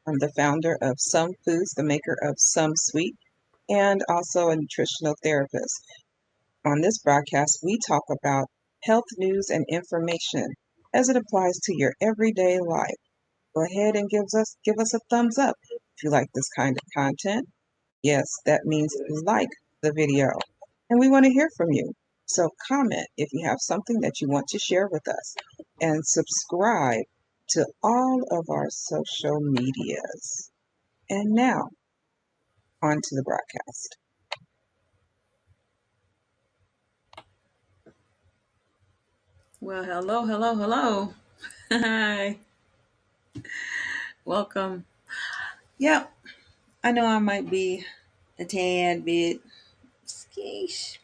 I'm the founder of Some Foods, the maker of Some Sweet, and also a nutritional therapist. On this broadcast, we talk about health news and information as it applies to your everyday life. Go ahead and give us a thumbs up if you like this kind of content. Yes, that means like the video. And we want to hear from you. So comment if you have something that you want to share with us. And subscribe to all of our social medias. And now, on to the broadcast. Well, hello. Hi, welcome. Yep, I know I might be a tad bit skeesh,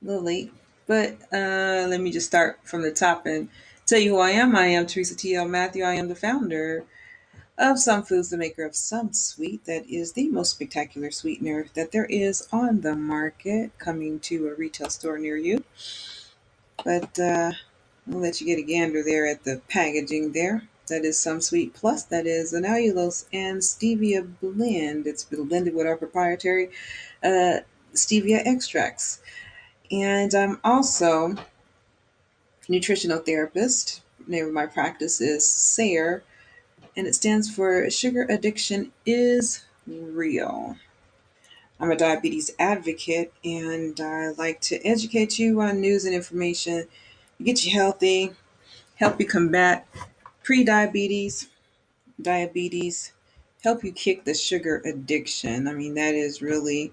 a little late, but let me just start from the top and tell you who I am. I am Teresa T.L. Matthew. I am the founder of Some Foods, the maker of Some Sweet. That is the most spectacular sweetener that there is on the market, coming to a retail store near you. But I'll let you get a gander there at the packaging there. That is Some Sweet Plus. That is an allulose and stevia blend. It's blended with our proprietary uh, stevia extracts. And I'm also a nutritional therapist. The name of my practice is SARE, and it stands for Sugar Addiction is Real. I'm a diabetes advocate, and I like to educate you on news and information, get you healthy, help you combat pre-diabetes, diabetes, help you kick the sugar addiction. I mean, that is really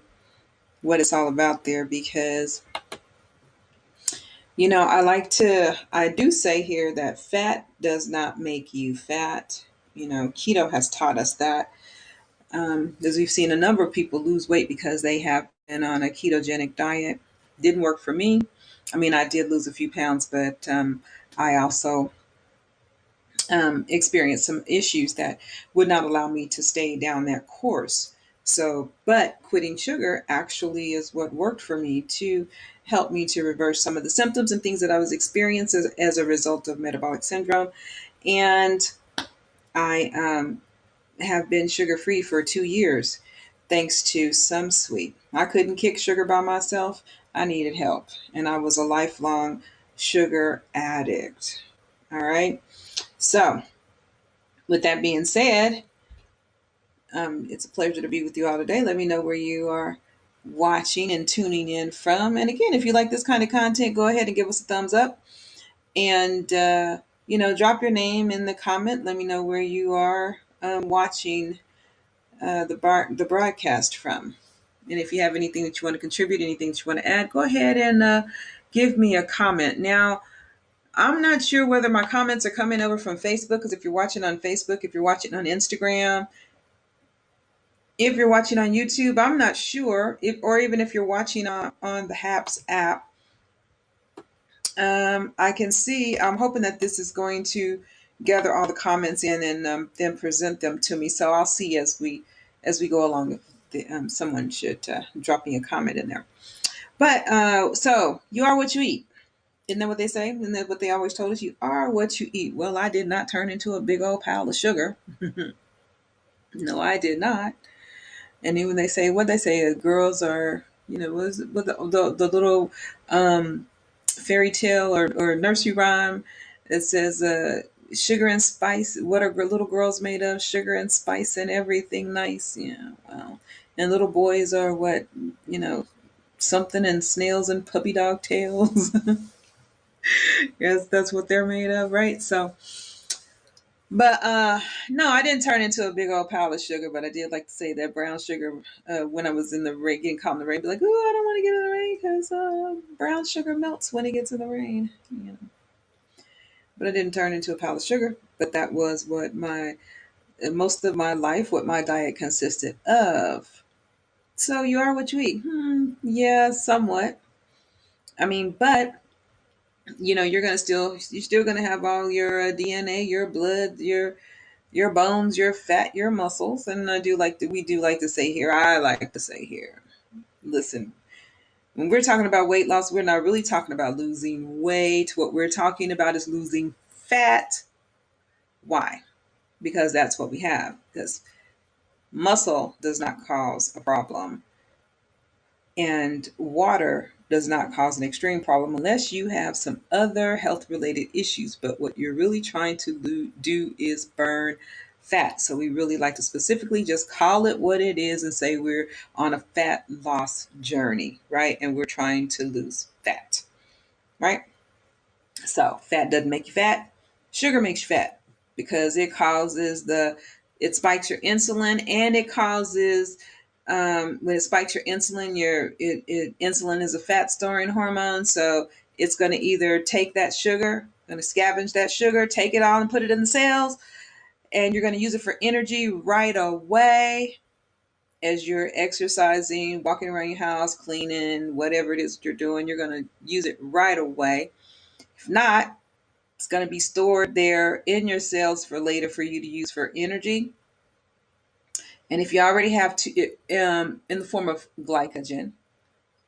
what it's all about there because, I do say here that fat does not make you fat. Keto has taught us that, as we've seen a number of people lose weight because they have been on a ketogenic diet. Didn't work for me. I mean, I did lose a few pounds, but I also experienced some issues that would not allow me to stay down that course. So, but quitting sugar actually is what worked for me to help me to reverse some of the symptoms and things that I was experiencing as a result of metabolic syndrome. And I have been sugar free for 2 years thanks to Some Sweet. I couldn't kick sugar by myself. I needed help, and I was a lifelong sugar addict. All right. So, with that being said, it's a pleasure to be with you all today. Let me know where you are watching and tuning in from. And again, if you like this kind of content, go ahead and give us a thumbs up. And, drop your name in the comment. Let me know where you are watching the broadcast from. And if you have anything that you want to contribute, anything that you want to add, go ahead and give me a comment. Now, I'm not sure whether my comments are coming over from Facebook, because if you're watching on Facebook, if you're watching on Instagram, if you're watching on YouTube, I'm not sure, or even if you're watching on the HAPS app, I can see. I'm hoping that this is going to gather all the comments in and then present them to me. So I'll see as we go along. If someone should drop me a comment in there. But so you are what you eat. Isn't that what they say? Isn't that what they always told us? You are what you eat. Well, I did not turn into a big old pile of sugar. No, I did not. And even they say what they say girls are, what the little fairy tale or nursery rhyme that says sugar and spice, what are little girls made of? Sugar and spice and everything nice. Yeah, well, and little boys are what, something and snails and puppy dog tails. Yes, that's what they're made of, right? So, but no, I didn't turn into a big old pile of sugar, but I did like to say that brown sugar when I was in the rain, getting caught in the rain, be like, oh, I don't want to get in the rain because brown sugar melts when it gets in the rain. But I didn't turn into a pile of sugar. But that was what my most of my life, what my diet consisted of. So you are what you eat. Yeah, somewhat. I mean, but you're still gonna have all your DNA, your blood, your bones, your fat, your muscles. And we do like to say here, I like to say here, listen, when we're talking about weight loss, we're not really talking about losing weight. What we're talking about is losing fat. Why? because that's what we have. Because muscle does not cause a problem, and water does not cause an extreme problem unless you have some other health related issues. But what you're really trying to do is burn fat. So we really like to specifically just call it what it is and say we're on a fat loss journey, right? And we're trying to lose fat, right? So fat doesn't make you fat. Sugar makes you fat because it spikes your insulin, and it causes when it spikes your insulin, insulin is a fat storing hormone. So it's going to either take that sugar, going to scavenge that sugar, take it all and put it in the cells, and you're going to use it for energy right away as you're exercising, walking around your house, cleaning, whatever it is that you're doing. You're going to use it right away. If not, it's going to be stored there in your cells for later for you to use for energy. And if you already have in the form of glycogen,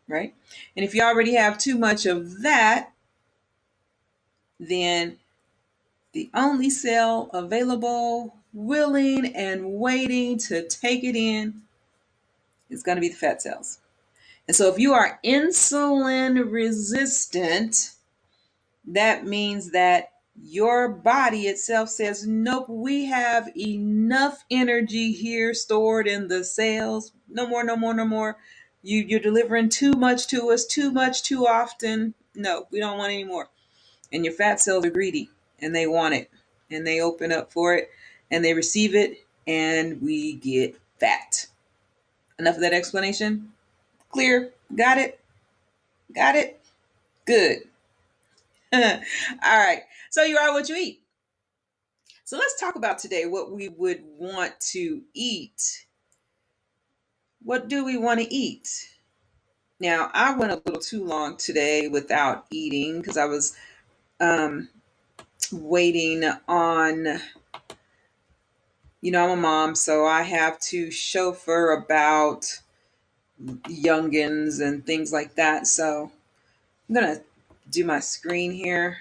right? And if you already have too much of that, then the only cell available, willing, and waiting to take it in is going to be the fat cells. And so if you are insulin resistant, that means that your body itself says, nope, we have enough energy here stored in the cells. No more, no more, no more. You're delivering too much to us, too much, too often. No, we don't want any more. And your fat cells are greedy, and they want it, and they open up for it, and they receive it, and we get fat. Enough of that explanation? Clear? Got it? Got it? Good. All right. So you are what you eat. So let's talk about today what we would want to eat. What do we want to eat? Now, I went a little too long today without eating because I was um, waiting on, I'm a mom, so I have to chauffeur about youngins and things like that. So I'm going to do my screen here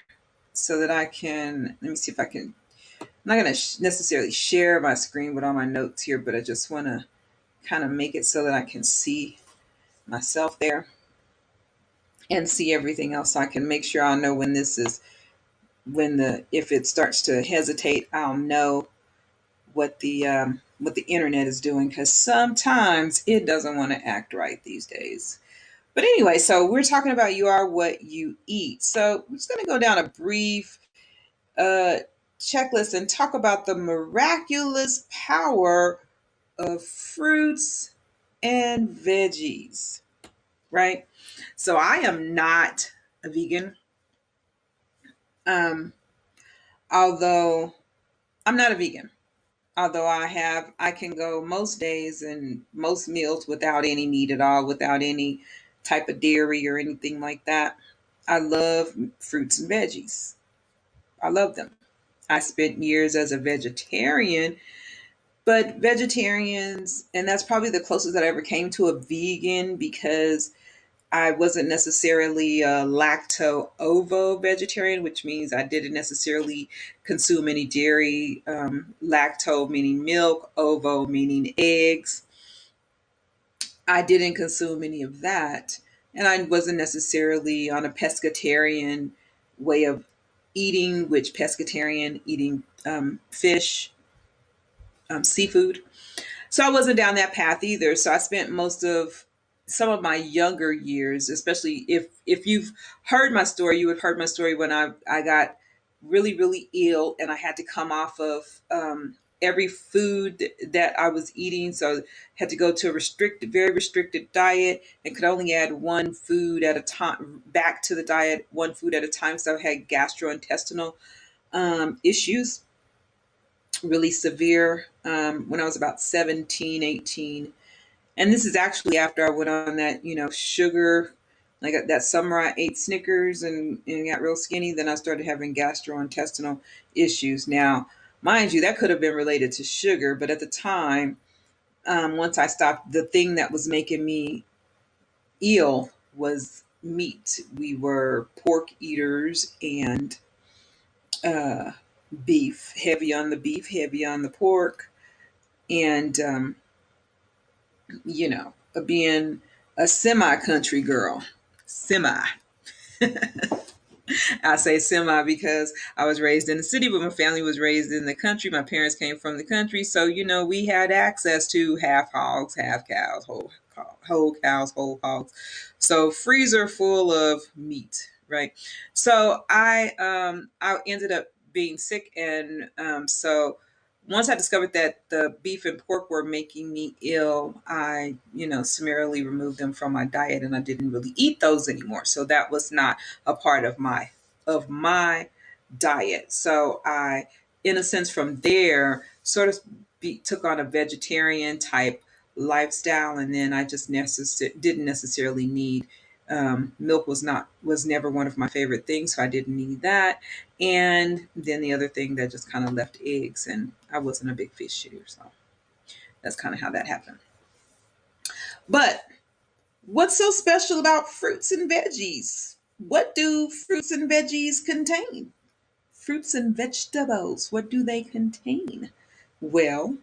so that I can, let me see if I can. I'm not going to necessarily share my screen with all my notes here, but I just want to kind of make it so that I can see myself there and see everything else. So I can make sure I'll know when if it starts to hesitate, I'll know what the internet is doing, because sometimes it doesn't want to act right these days. But anyway, so we're talking about you are what you eat. So we're just going to go down a brief uh, checklist and talk about the miraculous power of fruits and veggies, right? So I am not a vegan, um, although I'm not a vegan. Although I can go most days and most meals without any meat at all, without any type of dairy or anything like that. I love fruits and veggies. I love them. I spent years as a vegetarian, but vegetarians, and that's probably the closest that I ever came to a vegan, because I wasn't necessarily a lacto ovo vegetarian, which means I didn't necessarily consume any dairy. Lacto meaning milk, ovo meaning eggs. I didn't consume any of that. And I wasn't necessarily on a pescatarian way of eating, which pescatarian, eating fish, seafood. So I wasn't down that path either. So I spent most of some of my younger years, especially if you've heard my story, you would have heard my story when I got really, really ill, and I had to come off of every food that I was eating. So I had to go to a very restricted diet, and could only add one food at a time back to the diet, one food at a time. So I had gastrointestinal issues, really severe, when I was about 17, 18. And this is actually after I went on that, sugar, like that summer I ate Snickers and got real skinny. Then I started having gastrointestinal issues. Now, mind you, that could have been related to sugar, but at the time, once I stopped, the thing that was making me ill was meat. We were pork eaters, and beef, heavy on the beef, heavy on the pork, and being a semi-country girl, semi. I say semi because I was raised in the city, but my family was raised in the country. My parents came from the country, so we had access to half hogs, half cows, whole cows, whole hogs. So freezer full of meat, right? So I ended up being sick, and so once I discovered that the beef and pork were making me ill, I summarily removed them from my diet, and I didn't really eat those anymore. So that was not a part of my diet. So I, in a sense, from there, sort of took on a vegetarian type lifestyle, and then I just didn't necessarily need milk. Was never one of my favorite things, so I didn't need that. And then the other thing that just kind of left eggs, and I wasn't a big fish eater, so that's kind of how that happened. But what's so special about fruits and veggies? What do fruits and veggies contain? Fruits and vegetables, what do they contain? Well,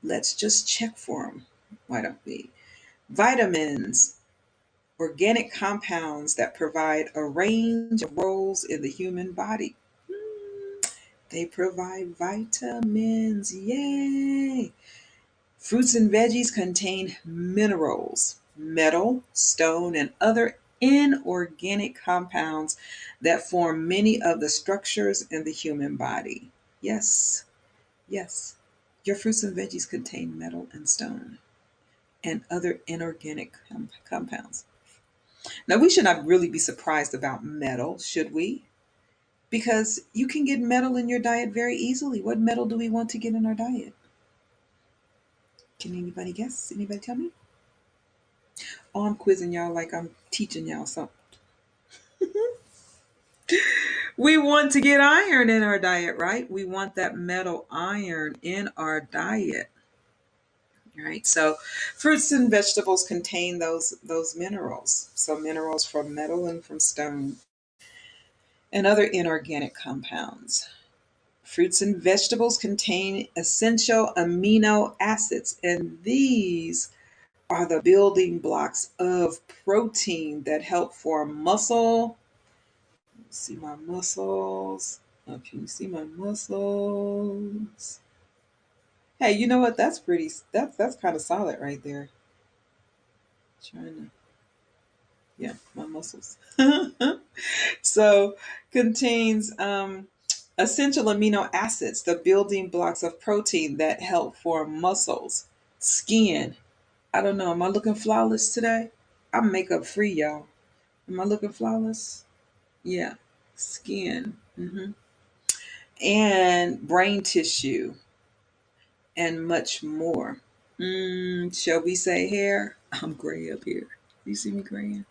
let's just check for them. Why don't we? Vitamins, organic compounds that provide a range of roles in the human body. They provide vitamins. Yay! Fruits and veggies contain minerals, metal, stone, and other inorganic compounds that form many of the structures in the human body. Yes, yes, your fruits and veggies contain metal and stone and other inorganic compounds. Now, we should not really be surprised about metal, should we? Because you can get metal in your diet very easily. What metal do we want to get in our diet? Can anybody guess? Anybody tell me? Oh, I'm quizzing y'all like I'm teaching y'all something. We want to get iron in our diet, right? We want that metal iron in our diet, right? So fruits and vegetables contain those minerals. So minerals from metal and from stone and other inorganic compounds. Fruits and vegetables contain essential amino acids, and these are the building blocks of protein that help form muscle. See my muscles. Oh, can you see my muscles? Hey, you know what? That's pretty. That's kind of solid right there. Trying to, yeah, my muscles. So contains essential amino acids, the building blocks of protein that help form muscles, skin. I don't know. Am I looking flawless today? I'm makeup free, y'all. Am I looking flawless? Yeah. Skin. And brain tissue and much more. Shall we say hair? I'm gray up here. You see me graying?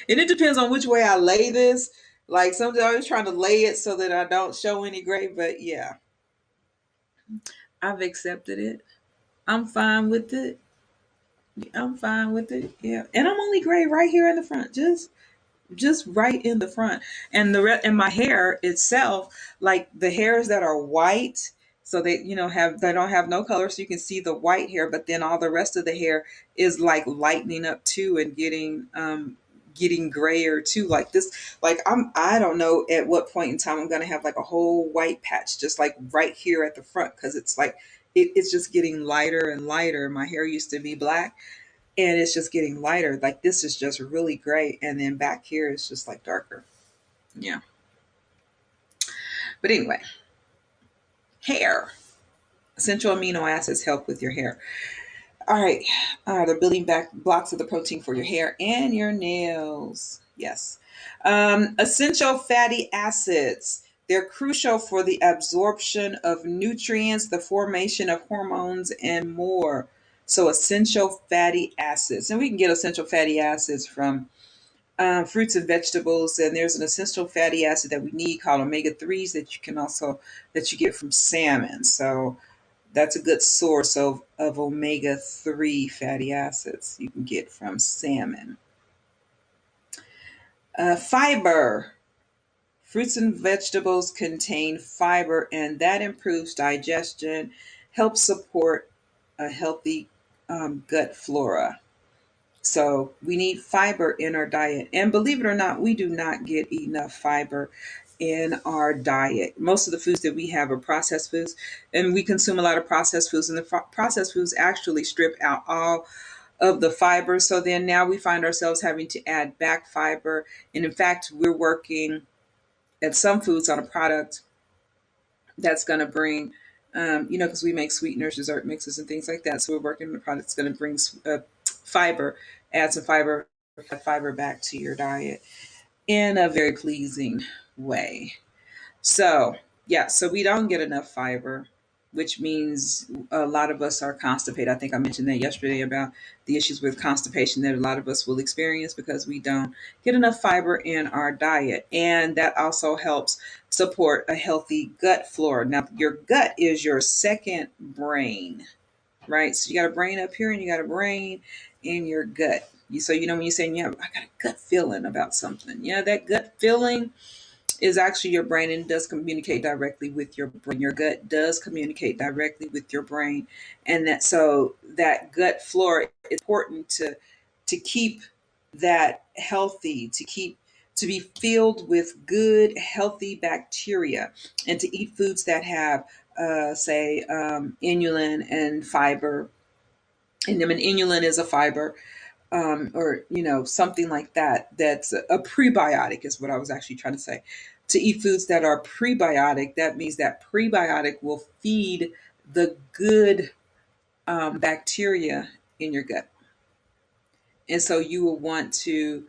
And it depends on which way I lay this. Like sometimes I was trying to lay it so that I don't show any gray, but yeah, I've accepted it. I'm fine with it. I'm fine with it. Yeah, and I'm only gray right here in the front, just right in the front, and and my hair itself, like the hairs that are white, so they don't have no color, so you can see the white hair, but then all the rest of the hair is like lightening up too and getting grayer too, like this. Like I don't know at what point in time I'm gonna have like a whole white patch just like right here at the front, because it's like it's just getting lighter and lighter. My hair used to be black, and it's just getting lighter. Like this is just really great, and then back here is just like darker. Yeah. But anyway, hair. Essential amino acids help with your hair. All right. The building back blocks of the protein for your hair and your nails. Yes. Essential fatty acids. They're crucial for the absorption of nutrients, the formation of hormones, and more. So, essential fatty acids. And we can get essential fatty acids from fruits and vegetables, and there's an essential fatty acid that we need called omega 3s that you get from salmon. So that's a good source of omega 3 fatty acids you can get from salmon. Fiber. Fruits and vegetables contain fiber, and that improves digestion, helps support a healthy gut flora. So we need fiber in our diet. And believe it or not, we do not get enough fiber in our diet. Most of the foods that we have are processed foods, and we consume a lot of processed foods, and the processed foods actually strip out all of the fiber. So then now we find ourselves having to add back fiber. And in fact, we're working at some foods on a product that's going to bring, because we make sweeteners, dessert mixes, and things like that. So we're working on a product that's going to bring fiber, add some fiber back to your diet in a very pleasing way. So, yeah, so we don't get enough fiber, which means a lot of us are constipated. I think I mentioned that yesterday about the issues with constipation that a lot of us will experience because we don't get enough fiber in our diet. And that also helps support a healthy gut flora. Now, your gut is your second brain, right? So you got a brain up here and you got a brain in your gut. So, when you're saying, yeah, I got a gut feeling about something, that gut feeling is actually your brain and does communicate directly with your brain. Your gut does communicate directly with your brain. And that gut flora is important to keep that healthy, to be filled with good, healthy bacteria, and to eat foods that have, say, inulin and fiber in them. And inulin is a fiber, or something like that. That's a prebiotic, is what I was actually trying to say. To eat foods that are prebiotic, that means that prebiotic will feed the good bacteria in your gut. And so you will want to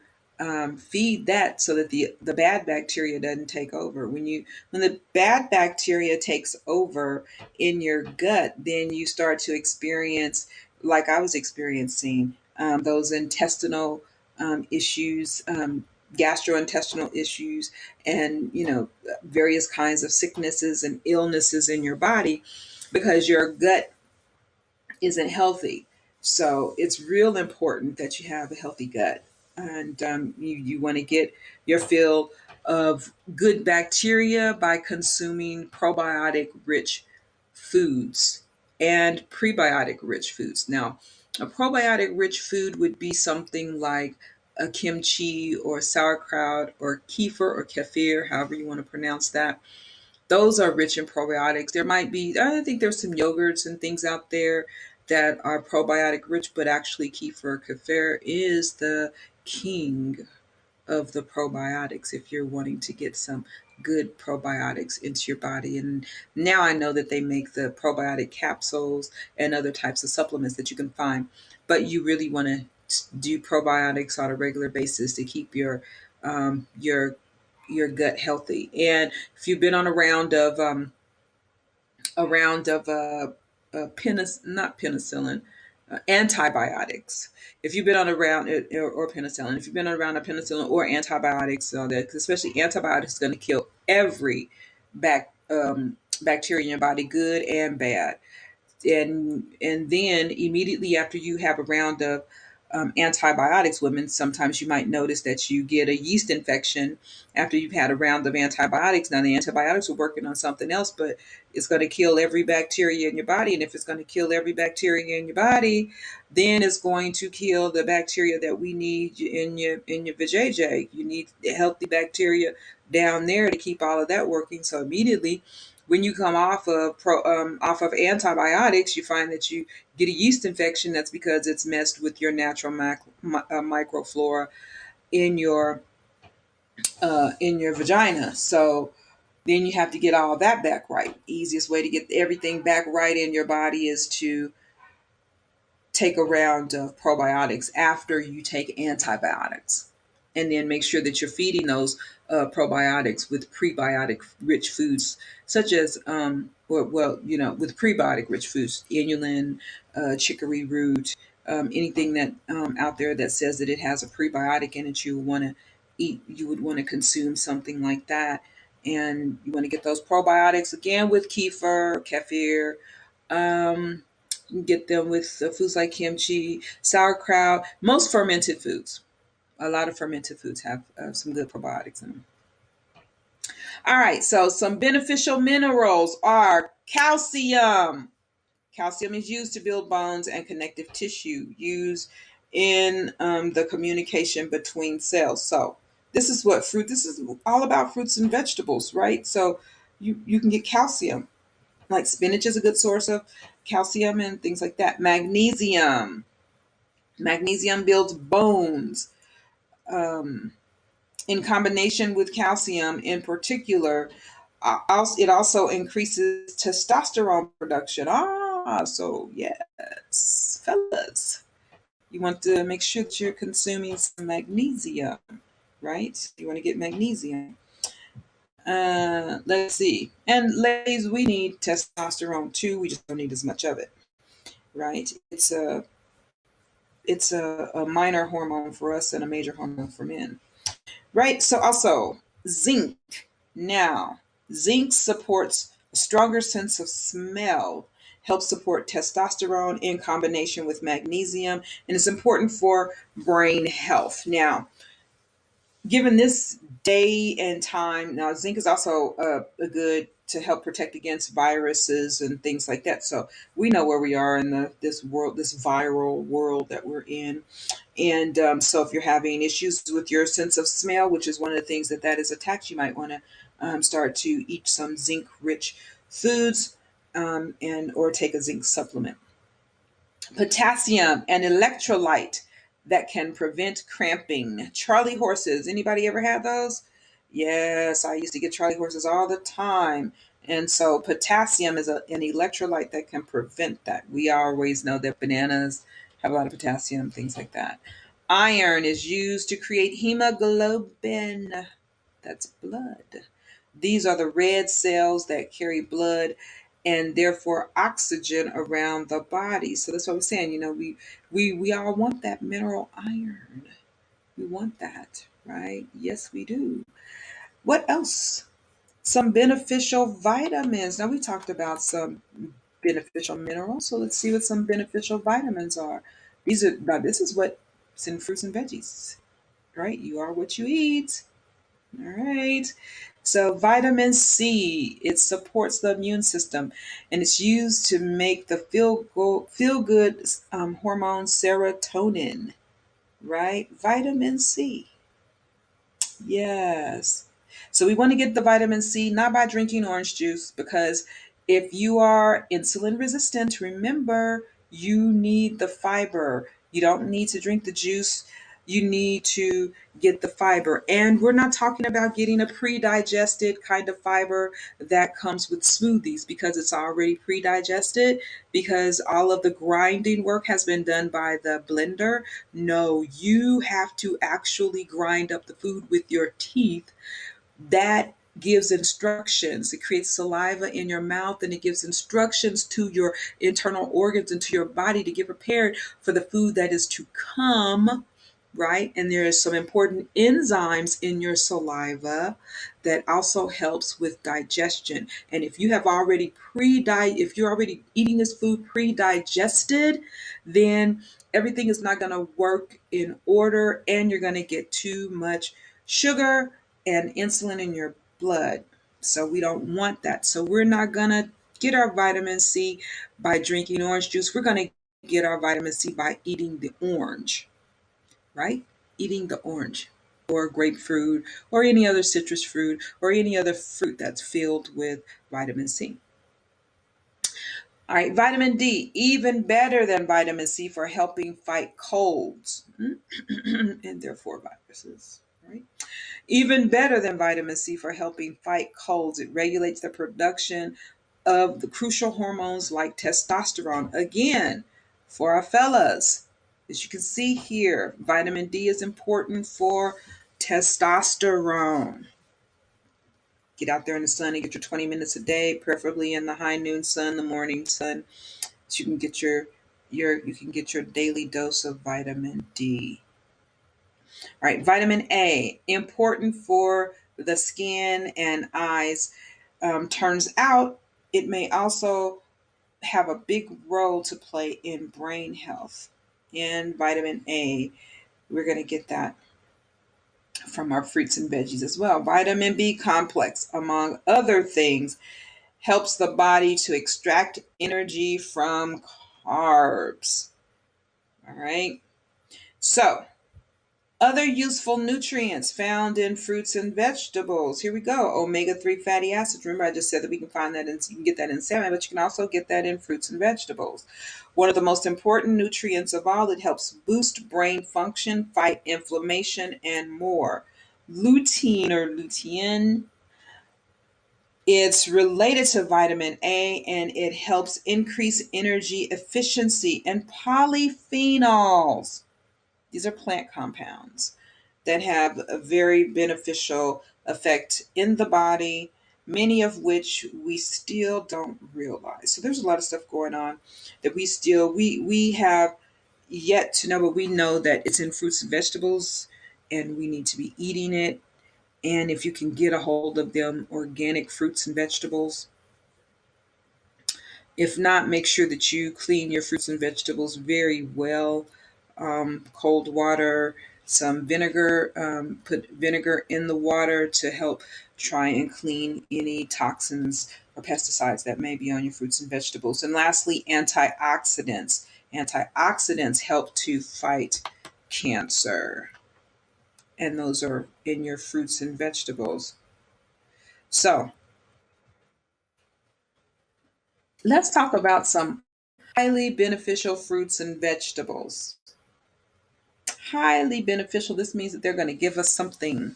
feed that so that the bad bacteria doesn't take over. When the bad bacteria takes over in your gut, then you start to experience, like I was experiencing, those intestinal issues, gastrointestinal issues, and various kinds of sicknesses and illnesses in your body because your gut isn't healthy. So it's real important that you have a healthy gut. And you want to get your fill of good bacteria by consuming probiotic rich foods and prebiotic rich foods. Now, a probiotic rich food would be something like a kimchi or sauerkraut or kefir or kefir, however you want to pronounce that. Those are rich in probiotics. There might be, I think there's some yogurts and things out there that are probiotic rich, but actually kefir kefir is the king of the probiotics if you're wanting to get some good probiotics into your body. And now I know that they make the probiotic capsules and other types of supplements that you can find, but you really want to do probiotics on a regular basis to keep um, your your gut healthy. And if you've been on not penicillin, antibiotics. If you've been on a round or penicillin, if you've been on a round of penicillin or antibiotics, so that especially antibiotics is going to kill every bacteria in your body, good and bad. And then immediately after you have a round of antibiotics, women, sometimes you might notice that you get a yeast infection after you've had a round of antibiotics. Now the antibiotics are working on something else, but it's going to kill every bacteria in your body. And if it's going to kill every bacteria in your body, then it's going to kill the bacteria that we need in your vajayjay. You need healthy bacteria down there to keep all of that working. So immediately when you come off of antibiotics, you find that you get a yeast infection. That's because it's messed with your natural microflora in your vagina. So then you have to get all that back right. Easiest way to get everything back right in your body is to take a round of probiotics after you take antibiotics, and then make sure that you're feeding those probiotics with prebiotic rich foods, such as, with prebiotic rich foods, inulin, chicory root, anything that out there that says that it has a prebiotic in it, you would want to consume something like that. And you want to get those probiotics again with kefir. Um, you can get them with foods like kimchi, sauerkraut, most fermented foods. A lot of fermented foods have some good probiotics in them. All right, so some beneficial minerals are calcium. Calcium is used to build bones and connective tissue, used in the communication between cells. So this is what fruit. This is all about fruits and vegetables, right? So you can get calcium. Like spinach is a good source of calcium and things like that. Magnesium. Magnesium builds bones. Um, in combination with calcium, in particular, it also increases testosterone production. So yes, fellas, you want to make sure that you're consuming some magnesium, right? You want to get magnesium. Let's see. And ladies, we need testosterone too. We just don't need as much of it, right? It's a minor hormone for us and a major hormone for men, right? So also zinc. Now, zinc supports a stronger sense of smell, helps support testosterone in combination with magnesium, and it's important for brain health. Now, given this day and time, now zinc is also a good to help protect against viruses and things like that. So we know where we are in this world, this viral world that we're in. And so if you're having issues with your sense of smell, which is one of the things that is attacked, you might want to start to eat some zinc rich foods, and or take a zinc supplement. Potassium, an electrolyte that can prevent cramping. Charlie horses, anybody ever had those? Yes, I used to get Charlie horses all the time. And so potassium is an electrolyte that can prevent that. We always know that bananas have a lot of potassium, things like that. Iron is used to create hemoglobin. That's blood. These are the red cells that carry blood and therefore oxygen around the body. So that's what I'm saying. We all want that mineral iron. We want that, right? Yes, we do. What else? Some beneficial vitamins. Now we talked about some beneficial minerals, so let's see what some beneficial vitamins are. This is what's in fruits and veggies, right? You are what you eat. All right. So vitamin C, it supports the immune system, and it's used to make the feel good hormone serotonin. Right, vitamin C. Yes. So we want to get the vitamin C not by drinking orange juice, because if you are insulin resistant, remember you need the fiber. You don't need to drink the juice. You need to get the fiber. And we're not talking about getting a pre-digested kind of fiber that comes with smoothies, because it's already pre-digested, because all of the grinding work has been done by the blender. No, you have to actually grind up the food with your teeth. That gives instructions. It creates saliva in your mouth, and it gives instructions to your internal organs and to your body to get prepared for the food that is to come. Right? And there is some important enzymes in your saliva that also helps with digestion. And if you have already if you're already eating this food pre-digested, then everything is not going to work in order, and you're going to get too much sugar and insulin in your blood. So we don't want that. So we're not going to get our vitamin C by drinking orange juice. We're going to get our vitamin C by eating the orange, right? Eating the orange or grapefruit or any other citrus fruit or any other fruit that's filled with vitamin C. All right, vitamin D, even better than vitamin C for helping fight colds and therefore viruses, right? Even better than vitamin C for helping fight colds. It regulates the production of the crucial hormones like testosterone. Again, for our fellas, as you can see here, vitamin D is important for testosterone. Get out there in the sun and get your 20 minutes a day, preferably in the high noon sun, the morning sun, so you can get your daily dose of vitamin D. All right, vitamin A, important for the skin and eyes. Turns out it may also have a big role to play in brain health. In vitamin A, we're going to get that. from our fruits and veggies as well. Vitamin B complex, among other things, helps the body to extract energy from carbs. All right. So, other useful nutrients found in fruits and vegetables. Here we go. Omega-3 fatty acids. Remember, I just said that we can find that you can get that in salmon, but you can also get that in fruits and vegetables. One of the most important nutrients of all, it helps boost brain function, fight inflammation, and more. Lutein or lutein, it's related to vitamin A and it helps increase energy efficiency. And polyphenols, these are plant compounds that have a very beneficial effect in the body, many of which we still don't realize. So there's a lot of stuff going on that we have yet to know, but we know that it's in fruits and vegetables and we need to be eating it. And if you can get a hold of them organic fruits and vegetables, if not, make sure that you clean your fruits and vegetables very well. Cold water, some vinegar, put vinegar in the water to help try and clean any toxins or pesticides that may be on your fruits and vegetables. And lastly, antioxidants. Antioxidants help to fight cancer, and those are in your fruits and vegetables. So let's talk about some highly beneficial fruits and vegetables. Highly beneficial. This means that they're going to give us something.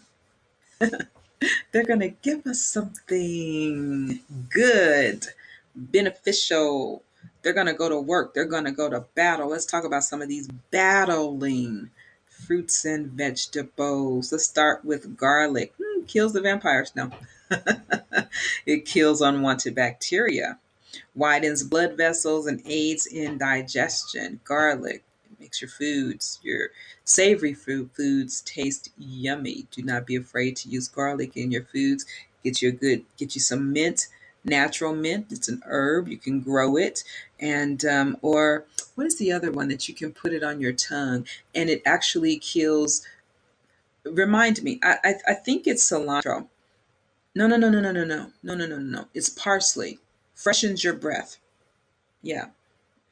They're going to give us something good, beneficial. They're going to go to work. They're going to go to battle. Let's talk about some of these battling fruits and vegetables. Let's start with garlic. Kills the vampires. No, it kills unwanted bacteria, widens blood vessels, and aids in digestion. Garlic makes your savory foods taste yummy. Do not be afraid to use garlic in your foods. Get you some mint, natural mint. It's an herb. You can grow it, and or what is the other one that you can put it on your tongue and it actually kills? Remind me. I think it's cilantro. No, no, no, no, no, no, no, no, no, no, no, no. It's parsley. Freshens your breath. Yeah,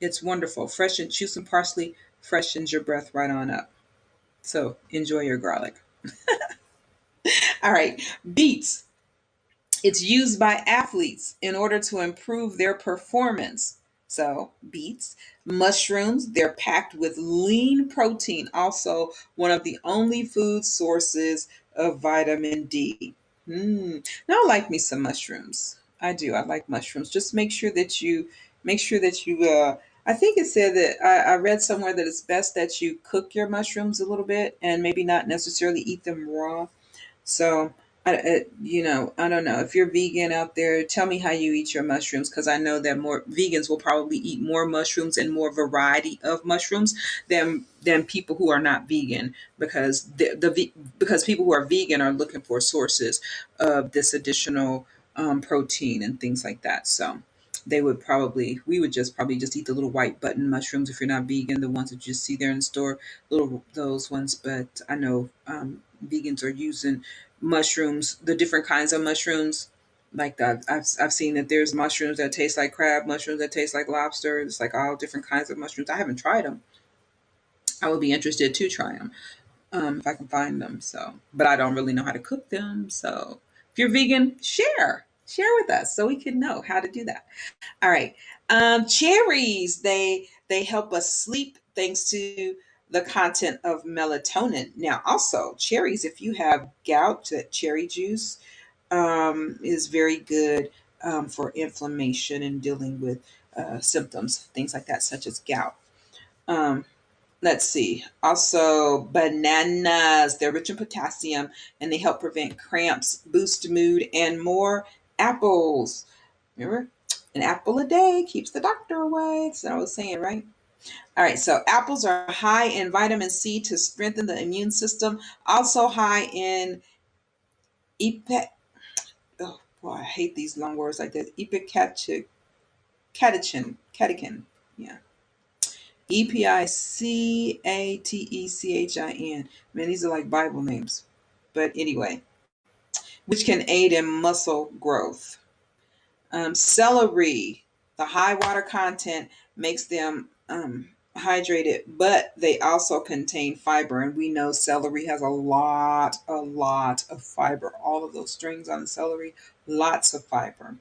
it's wonderful. Fresh and chew some parsley, freshens your breath right on up. So enjoy your garlic. All right, beets. It's used by athletes in order to improve their performance. So, beets, mushrooms, they're packed with lean protein, also one of the only food sources of vitamin D. Now, I like me some mushrooms. I do. I like mushrooms. Just make sure that you. I think it said that I read somewhere that it's best that you cook your mushrooms a little bit and maybe not necessarily eat them raw. So, I don't know if you're vegan out there. Tell me how you eat your mushrooms, because I know that more vegans will probably eat more mushrooms and more variety of mushrooms than people who are not vegan, because because people who are vegan are looking for sources of this additional protein and things like that. So. We would just probably just eat the little white button mushrooms if you're not vegan, the ones that you see there in the store, little those ones. But I know vegans are using mushrooms, the different kinds of mushrooms. Like that, I've seen that there's mushrooms that taste like crab, mushrooms that taste like lobster. It's like all different kinds of mushrooms. I haven't tried them. I would be interested to try them if I can find them. So, but I don't really know how to cook them. So, if you're vegan, share with us so we can know how to do that. All right. Cherries, they help us sleep thanks to the content of melatonin. Now, also cherries, if you have gout, that cherry juice is very good for inflammation and dealing with symptoms, things like that, such as gout. Um, let's see. Also, bananas, they're rich in potassium and they help prevent cramps, boost mood, and more. Apples. Remember, an apple a day keeps the doctor away. That's what I was saying, right? All right, so apples are high in vitamin C to strengthen the immune system. Also high in epe. Oh boy, I hate these long words like that. Catechin. Yeah, EPICATECHIN. Man, these are like Bible names. But anyway, which can aid in muscle growth. Celery, the high water content makes them hydrated, but they also contain fiber. And we know celery has a lot of fiber. All of those strings on the celery, lots of fiber.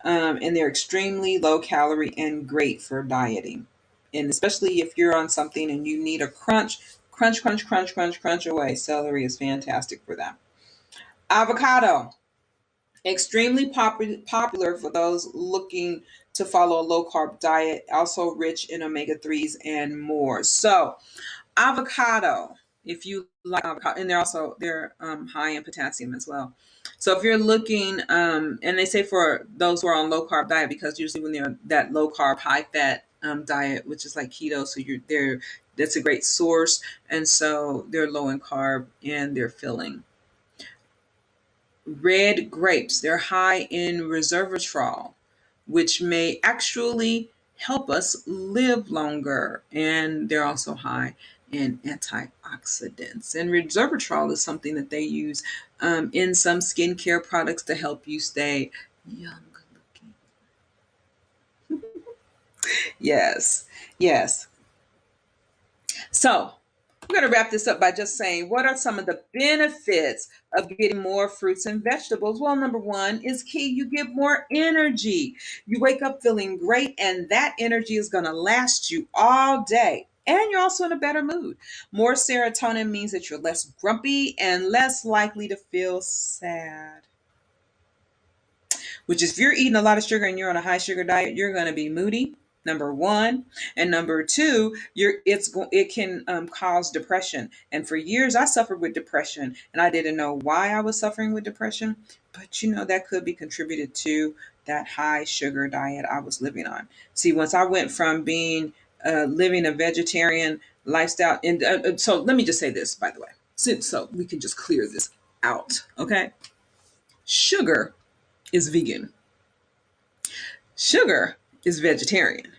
And they're extremely low calorie and great for dieting. And especially if you're on something and you need a crunch, crunch, crunch, crunch, crunch, crunch away. Celery is fantastic for that. Avocado, extremely popular for those looking to follow a low carb diet, also rich in omega 3s and more. So, avocado, if you like avocado, and they're high in potassium as well. So if you're looking, and they say for those who are on low carb diet, because usually when they're that low carb, high fat diet, which is like keto, so you're there, that's a great source, and so they're low in carb and they're filling. Red grapes, they're high in resveratrol, which may actually help us live longer. And they're also high in antioxidants. And resveratrol is something that they use in some skincare products to help you stay young looking. Yes, yes. So I'm going to wrap this up by just saying, what are some of the benefits of getting more fruits and vegetables? Well, number one is key. You get more energy. You wake up feeling great, and that energy is going to last you all day. And you're also in a better mood. More serotonin means that you're less grumpy and less likely to feel sad. Which is, if you're eating a lot of sugar and you're on a high sugar diet, you're going to be moody. Number one, and number two, it can cause depression. And for years, I suffered with depression, and I didn't know why I was suffering with depression. But that could be contributed to that high sugar diet I was living on. See, once I went from being living a vegetarian lifestyle, and so let me just say this, by the way, so we can just clear this out. Okay, sugar is vegan. Sugar is vegetarian.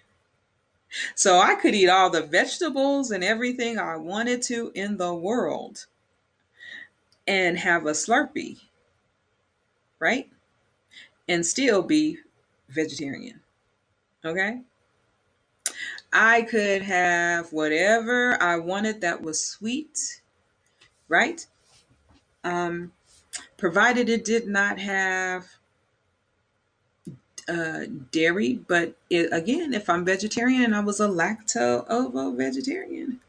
So I could eat all the vegetables and everything I wanted to in the world and have a Slurpee, right? And still be vegetarian. Okay? I could have whatever I wanted that was sweet, right? Provided it did not have dairy. But again, if I'm vegetarian and I was a lacto-ovo vegetarian,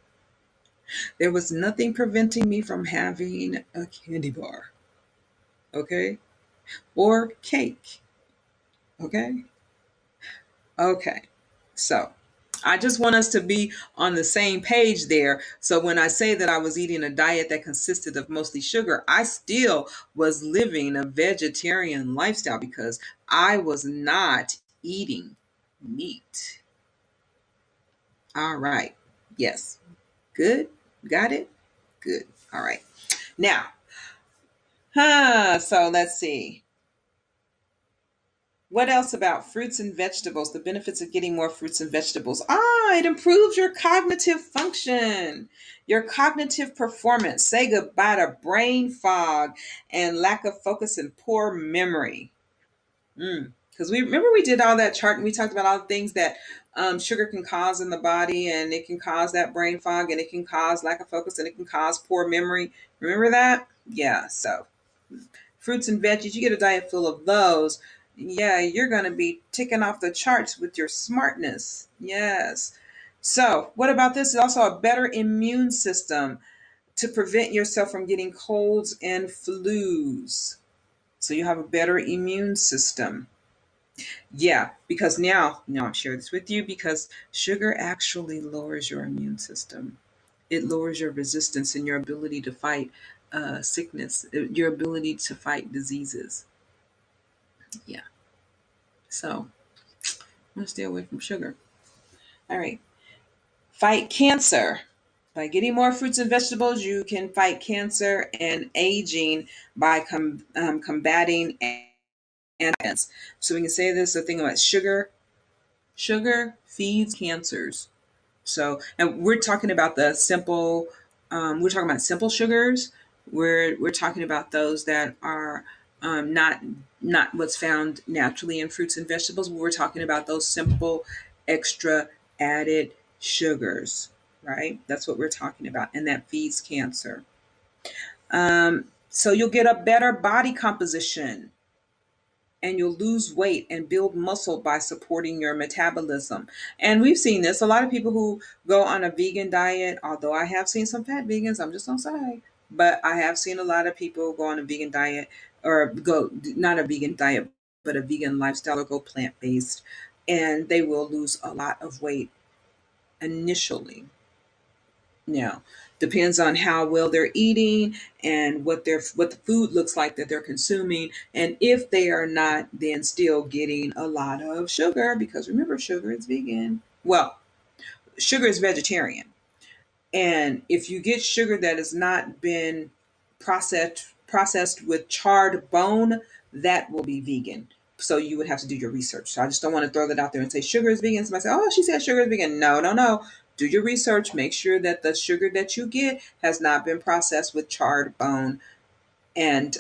there was nothing preventing me from having a candy bar, okay? Or cake, okay? Okay. So I just want us to be on the same page there. So when I say that I was eating a diet that consisted of mostly sugar, I still was living a vegetarian lifestyle because I was not eating meat. All right. Yes. Good. Got it? Good. All right. Now, so let's see. What else about fruits and vegetables? The benefits of getting more fruits and vegetables. It improves your cognitive function, your cognitive performance. Say goodbye to brain fog and lack of focus and poor memory. Because we did all that chart and we talked about all the things that sugar can cause in the body, and it can cause that brain fog, and it can cause lack of focus, and it can cause poor memory. Remember that? Yeah. So fruits and veggies, you get a diet full of those, yeah, you're going to be ticking off the charts with your smartness. Yes. So, what about this? It's also a better immune system to prevent yourself from getting colds and flus. So, you have a better immune system. Yeah, because now I'm sharing this with you because sugar actually lowers your immune system. It lowers your resistance and your ability to fight sickness, your ability to fight diseases. Yeah. So I'm going to stay away from sugar. All right. Fight cancer. By getting more fruits and vegetables, you can fight cancer and aging by combating antigens. So we can say this, the thing about sugar. Sugar feeds cancers. So, and we're talking about the simple, we're talking about simple sugars, We're talking about those that are not what's found naturally in fruits and vegetables. We're talking about those simple extra added sugars, right? That's what we're talking about, and that feeds cancer. So you'll get a better body composition, and you'll lose weight and build muscle by supporting your metabolism. And we've seen this. A lot of people who go on a vegan diet, although I have seen some fat vegans, I'm just gonna say, but I have seen a lot of people go on a vegan diet, or go not a vegan diet, but a vegan lifestyle, or go plant based, and they will lose a lot of weight initially. Now, depends on how well they're eating and what the food looks like that they're consuming, and if they are not then still getting a lot of sugar, because remember, sugar is vegan. Well, sugar is vegetarian. And if you get sugar that has not been processed with charred bone, that will be vegan. So you would have to do your research. So I just don't want to throw that out there and say sugar is vegan. Somebody say, "Oh, she said sugar is vegan." No, no, no. Do your research. Make sure that the sugar that you get has not been processed with charred bone, and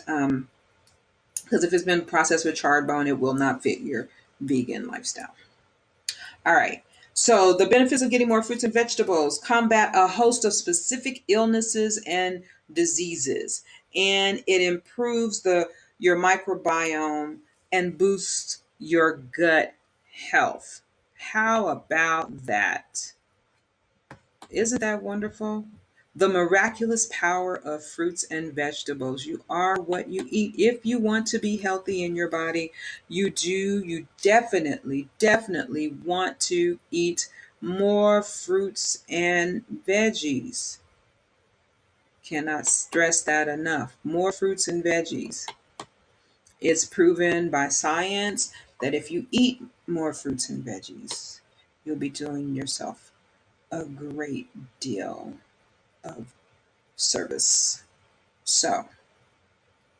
because if it's been processed with charred bone, it will not fit your vegan lifestyle. All right. So the benefits of getting more fruits and vegetables: combat a host of specific illnesses and diseases, and it improves the your microbiome and boosts your gut health. How about that? Isn't that wonderful? The miraculous power of fruits and vegetables. You are what you eat. If you want to be healthy in your body, you definitely want to eat more fruits and veggies. Cannot stress that enough. More fruits and veggies. It's proven by science that if you eat more fruits and veggies, you'll be doing yourself a great deal of service. So,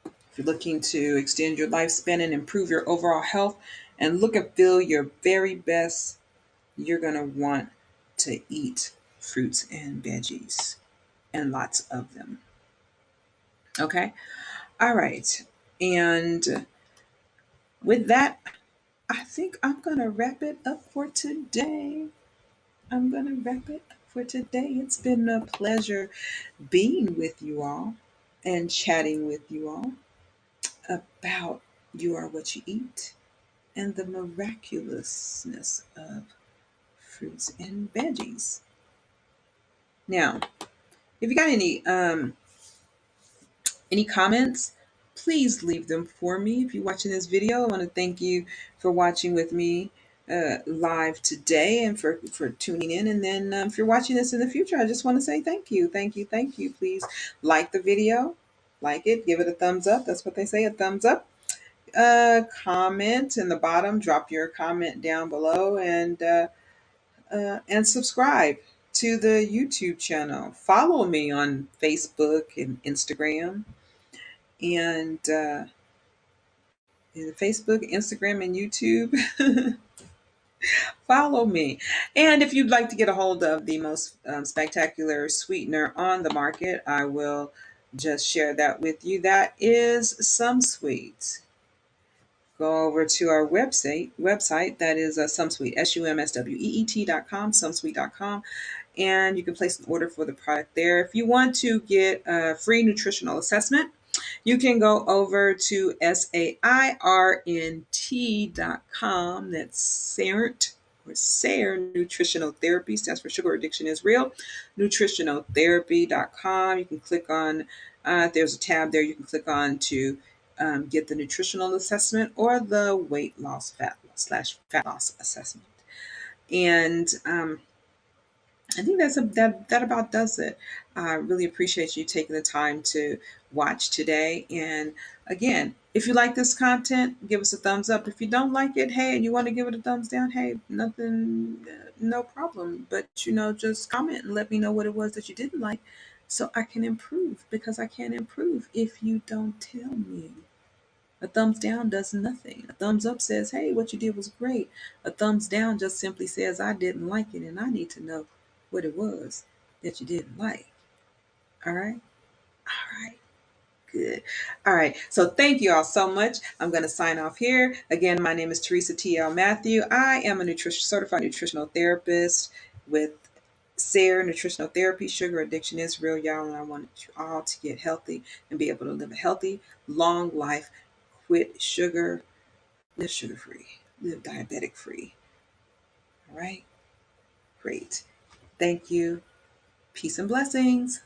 if you're looking to extend your lifespan and improve your overall health and look and feel your very best, you're going to want to eat fruits and veggies, and lots of them. Okay? All right. And with that, I think I'm going to wrap it up for today. I'm going to wrap it up for today. It's been a pleasure being with you all and chatting with you all about You Are What You Eat and the miraculousness of fruits and veggies. Now, if you got any comments, please leave them for me. If you're watching this video, I want to thank you for watching with me live today, and for tuning in. And then if you're watching this in the future, I just want to say thank you, thank you, thank you. Please like the video, like it, give it a thumbs up. That's what they say, a thumbs up. Comment in the bottom, drop your comment down below, and subscribe to the YouTube channel. Follow me on Facebook and Instagram, and Facebook, Instagram, and YouTube. Follow me. And if you'd like to get a hold of the most spectacular sweetener on the market, I will just share that with you. That is SumSweet. Go over to our website that is SumSweet, SUMSWEET.com, SumSweet.com, and you can place an order for the product there. If you want to get a free nutritional assessment, you can go over to SAIRNT.com. That's SAIRNT, or SAIR Nutritional Therapy, stands for Sugar Addiction is Real. Nutritionaltherapy.com. You can click on, there's a tab there you can click on to get the nutritional assessment or the weight loss, fat loss assessment. And I think that about does it. I really appreciate you taking the time to watch today. And again, if you like this content, give us a thumbs up. If you don't like it, hey, and you want to give it a thumbs down, hey, nothing, no problem. But just comment and let me know what it was that you didn't like, so I can improve. Because I can't improve if you don't tell me. A thumbs down does nothing. A thumbs up says, hey, what you did was great. A thumbs down just simply says, I didn't like it, and I need to know what it was that you didn't like. All right? All right. Good. All right. So thank you all so much. I'm going to sign off here. Again, my name is Teresa T.L. Matthew. I am a certified nutritional therapist with SARE Nutritional Therapy. Sugar addiction is real, y'all, and I want you all to get healthy and be able to live a healthy, long life. Quit sugar, live sugar free, live diabetic free. All right. Great. Thank you. Peace and blessings.